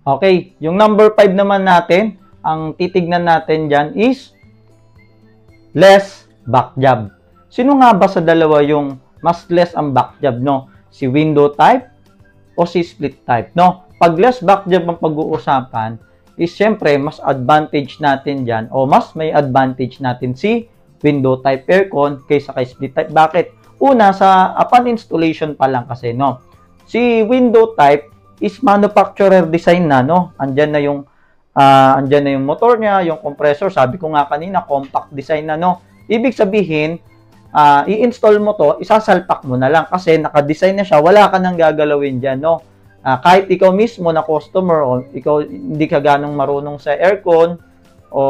Okay, yung number 5 naman natin, ang titignan natin dyan is less back job. Sino nga ba sa dalawa yung mas less ang back job, no? Si window type o si split type, no? Pag less back job ang pag-uusapan, is syempre mas advantage natin dyan o mas may advantage natin si window type aircon kaysa kay split type. Bakit? Una, sa upon installation pa lang kasi, no? Si window type is manufacturer design na, no? Andyan na yung motor niya, yung compressor. Sabi ko nga kanina, compact design na, no? Ibig sabihin, i-install mo to, isasalpak mo na lang kasi naka-design na siya, wala ka nang gagalawin dyan, no? Kahit ikaw mismo na customer o ikaw hindi ka ganong marunong sa aircon o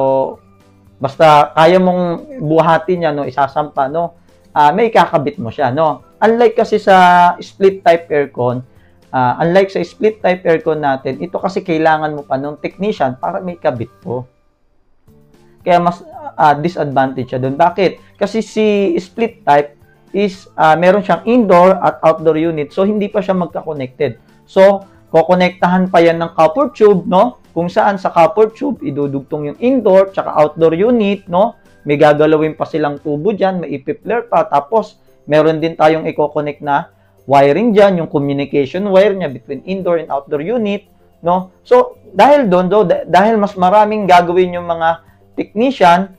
basta kaya mong buhatin yan, no? Isasampa, no? May kakabit mo siya, no? Unlike kasi sa split type aircon, natin, ito kasi kailangan mo pa ng technician para may kabit po. Kaya mas disadvantage siya doon. Bakit? Kasi si split type is meron siyang indoor at outdoor unit. So, hindi pa siya magka-connected. So, kokonektahan pa yan ng copper tube, no? Kung saan sa copper tube, idudugtong yung indoor tsaka outdoor unit, no? May gagalawin pa silang tubo dyan, may ipipler pa. Tapos, meron din tayong i-connect na wiring dyan, yung communication wire niya between indoor and outdoor unit, no? So, dahil doon, dahil mas maraming gagawin yung mga technician,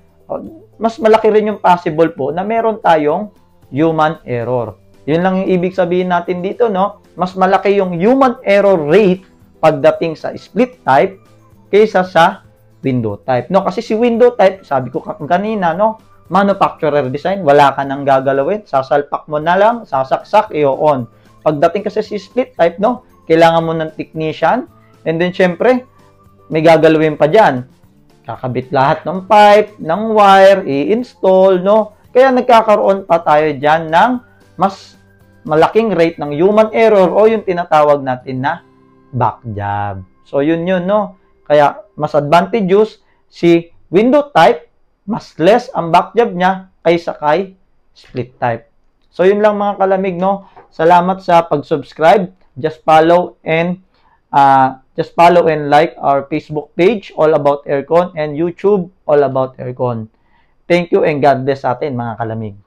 mas malaki rin yung possible po na meron tayong human error. Yun lang yung ibig sabihin natin dito, no? Mas malaki yung human error rate pagdating sa split type kaysa sa window type, no? Kasi si window type, sabi ko kanina, no? Manufacturer design, wala ka nang gagalawin, sasalpak mo na lang, sasaksak, i-on. Pagdating kasi si split type, no, kailangan mo ng technician, and then syempre, may gagalawin pa dyan. Kakabit lahat ng pipe, ng wire, i-install, no. Kaya nagkakaroon pa tayo dyan ng mas malaking rate ng human error o yung tinatawag natin na back job. So, yun, no. Kaya, mas advantageous si window type, mas less ang back job niya kaysa kay split type. So, yun lang mga kalamig, no? Salamat sa pag-subscribe. Just follow and like our Facebook page, All About Aircon, and YouTube, All About Aircon. Thank you and God bless sa atin, mga kalamig.